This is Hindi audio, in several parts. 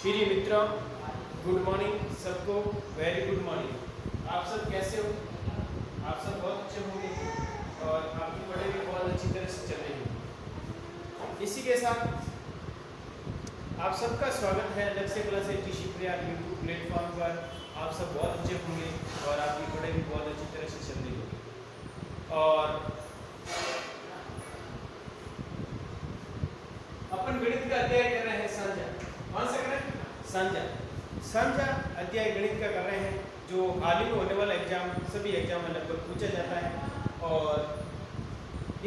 प्रिय मित्रों, गुड मॉर्निंग सबको। Very good morning. आप सब कैसे हो? आप सब बहुत अच्छे होंगे और आपकी पढ़ाई भी बहुत अच्छी तरह से चल रही है। इसी के साथ आप सबका स्वागत है लक्ष्य class eighty Shivpriya YouTube platform पर। आप सब बहुत अच्छे होंगे और आपकी पढ़ाई भी बहुत अच्छी तरह से चल रही होगी। और अपन गणित का अध्याय कर रहे हैं साझा। कौन सा कर रहे हैं? साझा अध्याय गणित का कर रहे हैं, जो हाल ही में होने वाला एग्जाम, सभी एग्जाम में लगभग पूछा जाता है और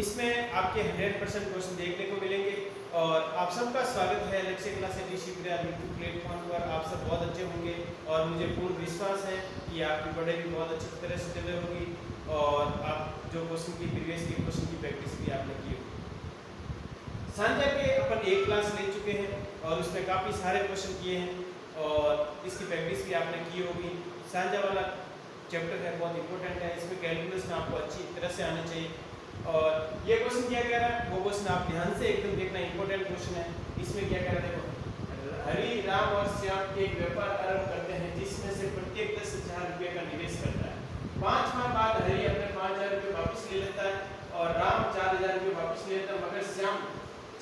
इसमें आपके 100% क्वेश्चन देखने को मिलेंगे। और आप सबका स्वागत है लक्ष्य class eighty Shivpriya YouTube platform पर। आप सब बहुत अच्छे होंगे और मुझे पूर्ण विश्वास है कि आपकी पढ़ाई भी बहुत अच्छी तरह से चल रही होगी और आप जो क्वेश्चन की प्रीवियस के क्वेश्चन की प्रैक्टिस भी आपने की होगी। साझा के अपन एक क्लास ले चुके हैं और उसमें काफ़ी सारे क्वेश्चन किए हैं और इसकी प्रैक्टिस भी आपने की होगी। साझा वाला चैप्टर है, बहुत इंपॉर्टेंट है। इसमें कैलकुलेशन आपको अच्छी तरह से आनी चाहिए। और ये क्वेश्चन क्या कह रहा है, वो क्वेश्चन आप ध्यान से एकदम देखना, इंपॉर्टेंट क्वेश्चन है। इसमें क्या कह रहा है, देखो, हरि, राम और श्याम एक व्यापार आरंभ करते हैं जिसमें से प्रत्येक 10,000 रुपये का निवेश करता है। 5 माह बाद हरि अपने 5,000 रुपये वापस ले लेता है और राम 4,000 रुपये वापस ले लेता है, मगर श्याम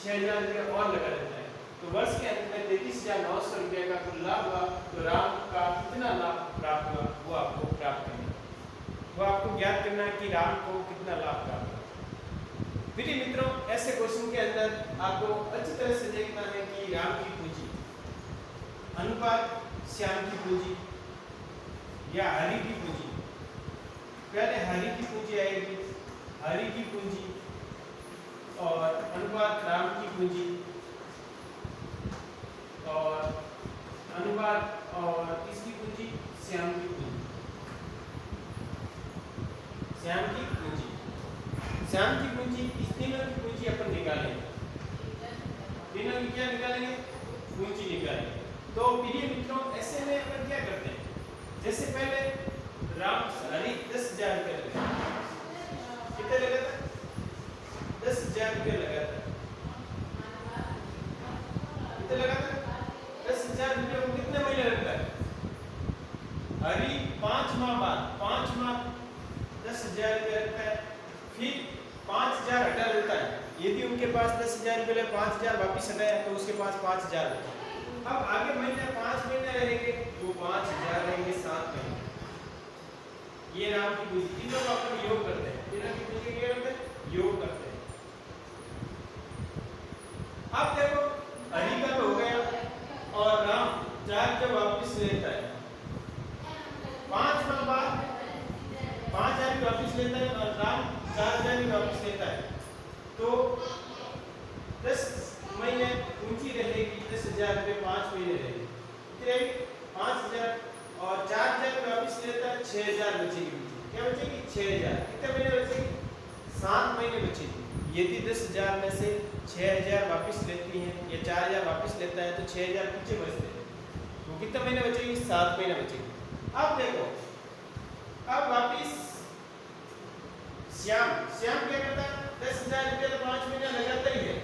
6,000 रुपये और लगा देता है। तो वर्ष के अंत में 33,900 रुपये का कुल लाभ हुआ। तो राम का कितना लाभ प्राप्त हुआ, वो आपको प्राप्त करना है। वो आपको ज्ञात करना है कि राम को कितना लाभ प्राप्त हुआ। प्रिय मित्रों, ऐसे क्वेश्चन के अंदर आपको अच्छी तरह से देखना है कि राम की पूंजी अनुपात श्याम की पूंजी या हरि की पूंजी। पहले हरि की पूंजी आएगी, हरि की पूंजी और अनुपात राम की पूंजी और अनुपात और इसकी पूंजी श्याम की पूंजी। श्याम की पूंजी, श्याम की पूंजी, इस तीनों की पूंजी अपन निकालेंगे। तीनों की क्या निकालेंगे? पूंजी निकालेंगे। तो प्रिय मित्रों, ऐसे में अपन क्या करते हैं, जैसे पहले राम हरि 10,000 रुपये लगे। कितने लगा था? 10,000 रुपये लगा था। कितने लगा था? 10,000 रुपये को कितने महीने लगता है? हरि 5 माह बाद, 5 माह 10,000 रुपये लगता है। फिर 5,000 हटा देता है। यदि उनके पास 10,000 रुपये 5,000 वापिस हटाया तो उसके पास 5,000 बचा। अब आगे महीने 5 महीने रहेंगे तो 5,000 रहेंगे 7 महीने। ये राम की पूंजी, तीनों का अपन योग करते हैं। तीनों की पूंजी क्या करते हैं? योग करते हैं। अब देखो, हरि का तो हो गया और राम 4 जब वापिस लेता है, 5 माह बाद 5,000 वापिस लेता है और राम 4,000 वापिस लेता है। तो 10 महीने पूंजी रहेगी 10,000 रुपये, 5 महीने रहेगी। कितनी? 5,000 और 4,000 वापिस लेता है, 6,000 बचेगी। क्या बचेगी? 6,000। कितने महीने बचेगी? 7 महीने बचेगी। यदि 10,000 में से 6,000 वापिस लेती हैं या 4,000 वापिस लेता है तो 6,000 पीछे बचते हैं। तो कितने महीने बचेगी? 7 महीने बचेगी। अब देखो, अब वापिस श्याम क्या करता है? 10,000 रुपये तो 5 महीने लगाता ही है।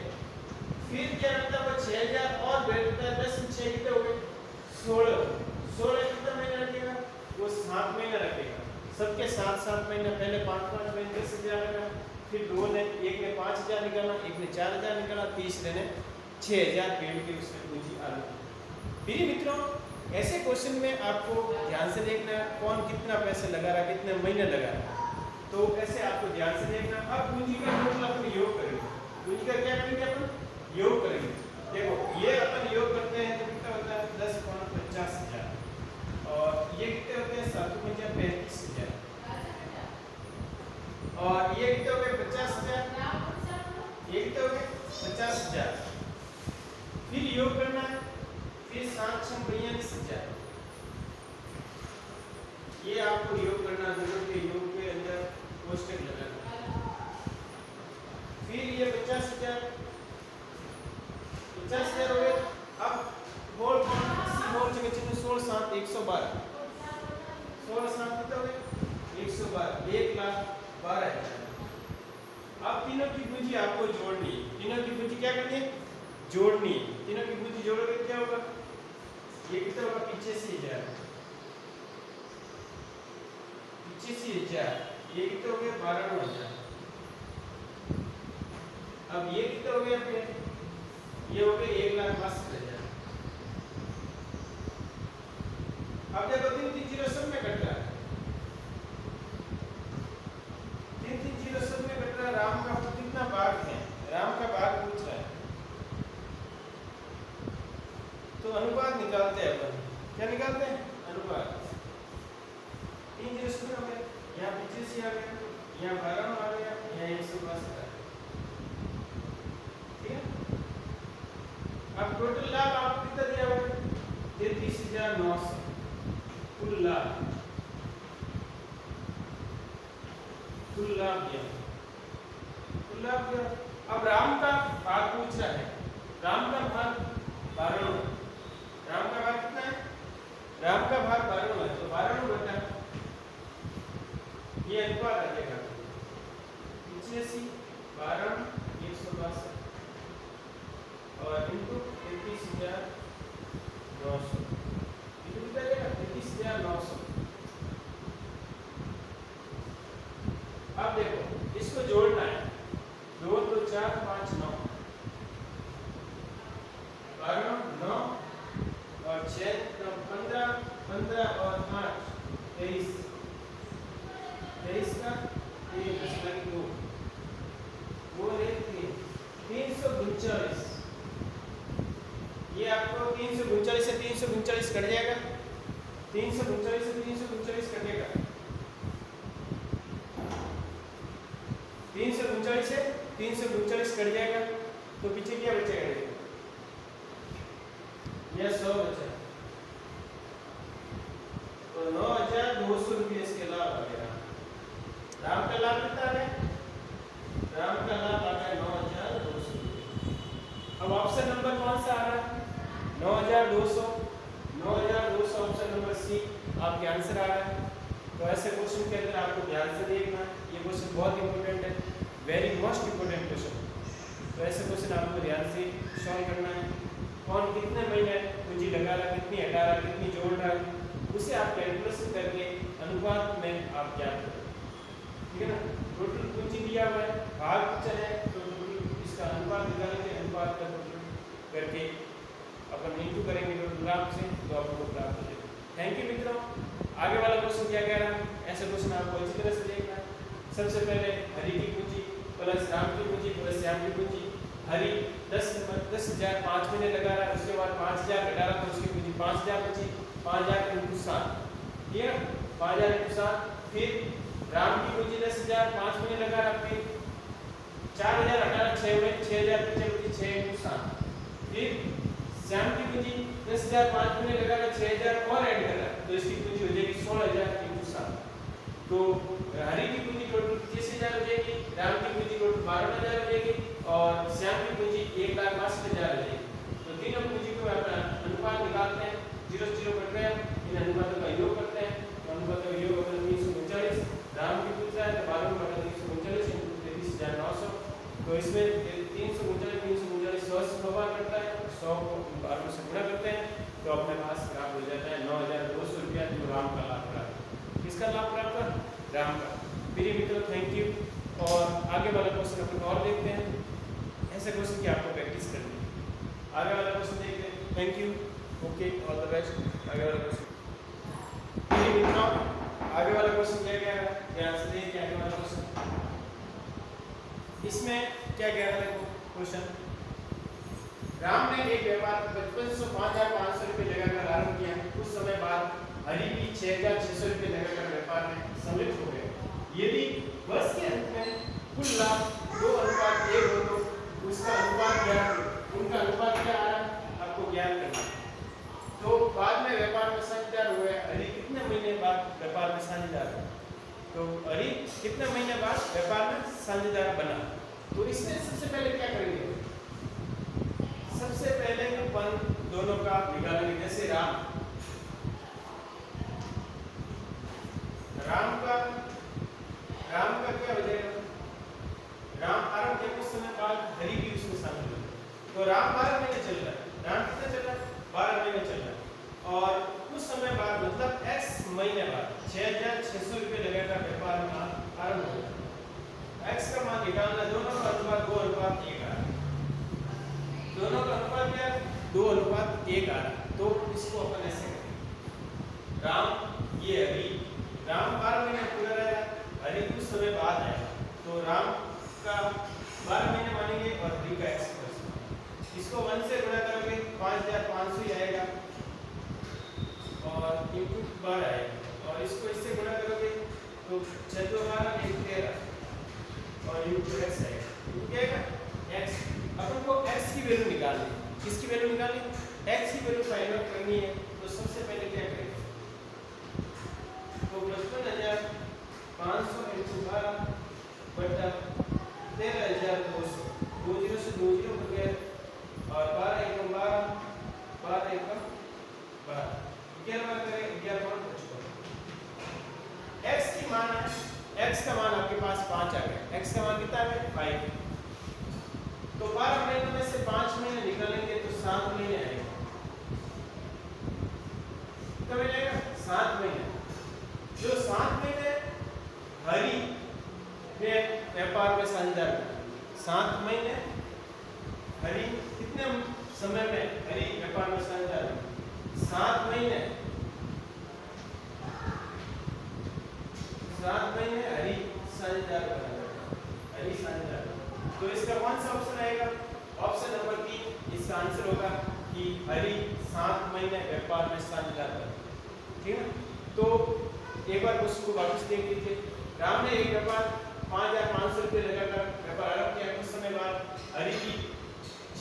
फिर क्या करता है? वो 6,000 और बैठता है। 10 में 6 कितने हो गए? 16। 16 कितने महीने रखेगा? वो 7 महीने रखेगा। सबके 7 महीने, पहले 5 महीने 10,000 लगा, फिर दो ने, एक ने 5,000 निकाला, एक ने 4,000 निकाला, तीसरे ने 6,000 पेड़ की उसमें पूंजी आ गई। प्रिय मित्रों, ऐसे क्वेश्चन में आपको ध्यान से देखना है कौन कितना पैसे लगा रहा है, कितने महीने लगा रहा है। तो ऐसे आपको ध्यान से देखना। अब पूंजी का टोटल अपन योग करेंगे। पूंजी का क्या करेंगे? अपन योग करेंगे। देखो, ये अपन योग करते हैं तो कितना होता है? 10 × 50,000 और ये कितने होते हैं? 7 × 35,000 और ये कितने हो गए? 50,000। ये कितने हो गए? 50,000। फिर योग करना है, फिर 7 × 42,000। ये आपको योग करना जरूरत है। योग के अंदर कोष्टक लगाना। फिर ये 50,000 हो गए। अब होल जगह चिन्ह 16 7 112। 16 7 कितने हो गए? 112। 1,12,000। अब तीनों की पूंजी आपको जोड़नी है। तीनों की पूंजी क्या करनी है? जोड़नी है। तीनों की पूंजी जोड़ोगे क्या होगा? ये कितना होगा 85,000, 85,000, ये कितने हो गए 92,000। अब ये कितने हो गए अपने, ये हो गए 1,62,000। अब देखो 3 0 सब में कट रहा है, 3 0 सब में कट रहा है। राम का कितना भाग है, राम का भाग पूछ रहा है, तो अनुपात निकालते हैं अपन। क्या निकालते हैं, अनुपात। 3 0 सब में हो गए, यहाँ 85 आ गया, यहाँ 92 आ गया, यहाँ 162 आ गया। ठीक है, अब टोटल लाभ आपको कितना दिया हुआ है, 33,900 कुल लाभ, कुल लाभ दिया, कुल लाभ दिया। अब राम का भाग पूछ रहा है, राम का भाग 92, राम का भाग कितना है, राम का भाग 92 है, तो 92 बटा ये अनुपात आ जाएगा 85, 92, 162 और इनटू 33,900, इनटू कितना आएगा 33,900। अब देखो इसको जोड़ना है, 2 2 4 5 9, 12 9 और 6 15 15 और 8 23, 23 का 1 2 वो 339। ये आपको 339 से 339 कट जाएगा, 339 से 339 कटेगा, 339 से 339 कट जाएगा, तो पीछे क्या बचेगा, यह 100 बचा, तो 9,200 रुपये इसके लाभ आ गया। राम का लाभ कितना है, राम का लाभ आ गया 9,200 रुपये। अब ऑप्शन नंबर कौन सा आ रहा है, 9,200, 9,200 ऑप्शन नंबर सी आपके आंसर आ रहा है। तो ऐसे क्वेश्चन के अंदर आपको ध्यान से देखना, ये क्वेश्चन बहुत इंपॉर्टेंट है, वेरी मोस्ट इंपॉर्टेंट क्वेश्चन। तो ऐसे क्वेश्चन आपको ध्यान से सॉल्व करना है, कौन कितने महीने पूंजी लगा रहा है, कितनी हटा रहा है, कितनी जोड़ रहा है, उसे आप कैलकुलेशन करके अनुपात में आप ज्ञात करें। ठीक है ना, टोटल पूंजी दिया हुआ है, भाग पूछा है, तो इसका अनुपात निकालेंगे, अनुपात का टोटल करके अपन इंटू करेंगे टोटल लाभ से, तो आपको प्राप्त हो जाएगा। थैंक यू मित्रों। आगे वाला क्वेश्चन क्या कह रहा है, ऐसे क्वेश्चन आपको अच्छी तरह से देखना है। सबसे पहले हरि की पूंजी प्लस राम की पूंजी प्लस श्याम की पूंजी। हरि 10,000 5 महीने लगा रहा है, उसके बाद 5,000 घटा रहा तो उसकी पूंजी 5,000 बची, 5,000 × 7, ठीक है, 5,000 × 7। फिर राम की पूंजी 10,000 5 महीने लगा रहा, फिर 4,000 घटा 6 में 6,000 बचे, 6 × 7। फिर श्याम की पूंजी 10,000 5 महीने लगा रहा, 6,000 और ऐड कर रहा, तो इसकी पूंजी हो जाएगी 16,000 × 7। तो हरि की पूंजी टोटल 25,000 हो जाएगी, राम की पूंजी टोटल 12,000 हो जाएगी और श्याम की पूंजी 1,62,000 हो जाएगी। तो तीनों पूंजी को अपना अनुपात निकालते हैं, 0 0 कट रहे हैं, इन अनुपातों का योग करते हैं, तो अनुपातों का योग अपना 339। राम की पूछा है तो 12 बटा 339 × 33,900, तो इसमें 339 339 100 से व्यवहार करता है, 100 को 12 से गुणा करते हैं, तो अपने पास प्राप्त हो जाता है 9,200 रुपया, जो राम का लाभ प्राप्त। किसका लाभ प्राप्त हुआ, राम का। मेरे मित्रों थैंक यू। और आगे वाला क्वेश्चन अपन और देखते हैं, ऐसे क्वेश्चन की आपको प्रैक्टिस करनी है। आगे वाला क्वेश्चन देखते हैं। Thank you, okay, all the best. आगे वाला क्वेश्चन, मेरे मित्रों आगे वाला क्वेश्चन क्या कह रहा है, ध्यान से देखिए आगे वाला क्वेश्चन। इसमें क्या कह रहा है क्वेश्चन, राम ने एक व्यापार 5,500 रुपये लगाकर आरंभ किया, कुछ समय बाद हरि भी 6,600 रुपये लगाकर व्यापार में सम्मिलित हो गए। यदि वर्ष के अंत में कुल लाभ 2:1 हो तो उसका अनुपात क्या, उनका अनुपात क्या आ रहा है आपको ज्ञात करना है। तो बाद में व्यापार में साझेदार हुए, हरि कितने महीने बाद व्यापार में साझेदार हुआ, तो हरि कितने महीने बाद व्यापार में साझेदार बना। तो इसमें सबसे पहले क्या करेंगे, सबसे पहले अपन दोनों का निकालेंगे। जैसे राम का क्या हो जाएगा, राम आरंभ के कुछ समय बाद हरि भी उसमें शामिल हो, तो राम 12 महीने चल रहा है, राम कितना चल रहा है 12 महीने चल रहा है। निकालना, दोनों का अनुपात 2:1 आ रहा है, दोनों का अनुपात क्या 2:1 आ रहा है। तो इसको अपन ऐसे करेंगे, राम ये हरी, राम 12 महीने पूरा रहेगा, हरी कुछ समय बाद आएगा, तो राम का 12 महीने मानेंगे और हरी का x +1, इसको 1 से गुणा करोगे 5500 ही आएगा और इनटू 12 आएगा, और इसको इससे गुणा करोगे तो 6 2 12 13 और इनटू x आएगा, क्या आएगा x। अपन को x की वैल्यू निकालनी है, किसकी वैल्यू निकालनी है, x की वैल्यू फाइंड आउट करनी है। तो सबसे पहले क्या करें, तो 55,500 × 12 बटा 13,200, 2 0 से 2 0 हो गया, और 12 × 12 12 × 12 11 बार करें 11 × 55। x की मान है, x का मान आपके पास 5 आ गया, x का मान कितना है 5। तो 12 महीनों में से 5 महीने निकालेंगे तो 7 महीने आएंगे, कितना मिलेगा 7 महीने। जो 7 महीने हरी ने व्यापार में साझेदार, 7 महीने हरी कितने समय में हरी व्यापार में साझेदार, 7 महीने, 7 महीने हरी साझेदार बना, हरी साझेदार। तो इसका कौन सा ऑप्शन आएगा, ऑप्शन नंबर 3 इसका आंसर होगा कि हरी 7 महीने व्यापार में साझेदार बना, ठीक है। तो एक बार क्वेश्चन को वापस देख लीजिए, राम ने एक व्यापार 5,500 रुपये लगाकर व्यापार आरंभ किया, कुछ समय बाद हरी की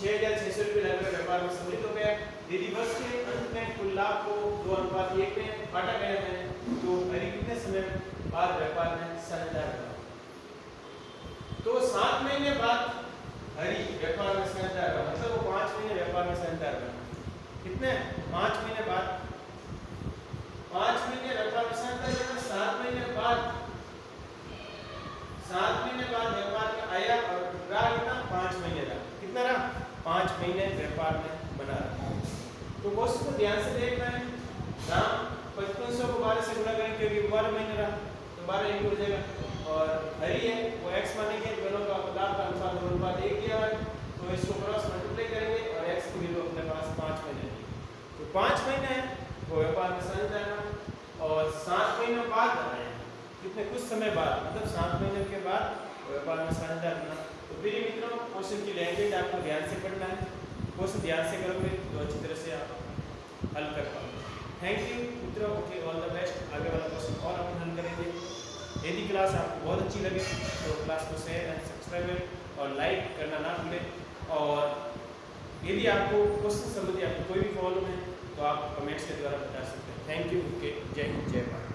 6,600 रुपये लगाकर व्यापार में सम्मिलित हो गया। यदि वर्ष के अंत में कुल लाभ को 2:1 में बांटा गया है तो हरी कितने समय बाद व्यापार में साझेदार बना, तो 7 महीने बाद हरी व्यापार में साझेदार बना, मतलब वो 5 महीने व्यापार में साझेदार बना, कितने 5 महीने बाद, 5 महीने व्यापार में साझेदार बना, 7 महीने बाद, 7 महीने बाद व्यापार में आया और रहा कितना 5 महीने रहा, कितना रहा 5 महीने व्यापार में बना रहा। तो क्वेश्चन को ध्यान से देखना है, राम 5500 को 12 से गुणा करें क्योंकि 12 महीने रहा तो 12 इंटू हो जाएगा, और हरी है वो x मानेंगे, दोनों का लाभ का अनुपात 2:1 दिया है, तो इसको क्रॉस मल्टीप्लाई करेंगे और x की वैल्यू अपने पास 5 महीने है, तो 5 महीने है वो व्यापार में साझेदार है, और 7 महीनों बाद आए कितने कुछ समय बाद, मतलब 7 महीने के बाद व्यापार में साझेदार बना। तो प्रिय मित्रों, क्वेश्चन की लैंग्वेज आपको ध्यान से पढ़ना है, क्वेश्चन ध्यान से करोगे तो अच्छी तरह से आप हल कर पाओगे। थैंक यू मित्रों, ओके, ऑल द बेस्ट। आगे वाला क्वेश्चन और अपन हल करेंगे। यदि क्लास आपको बहुत अच्छी लगे तो क्लास को शेयर एंड सब्सक्राइब और लाइक करना ना भूलें, और यदि आपको क्वेश्चन संबंधी आपको कोई भी प्रॉब्लम है तो आप कमेंट्स के द्वारा बता सकते हैं। थैंक यू, ओके, जय हिंद, जय भारत।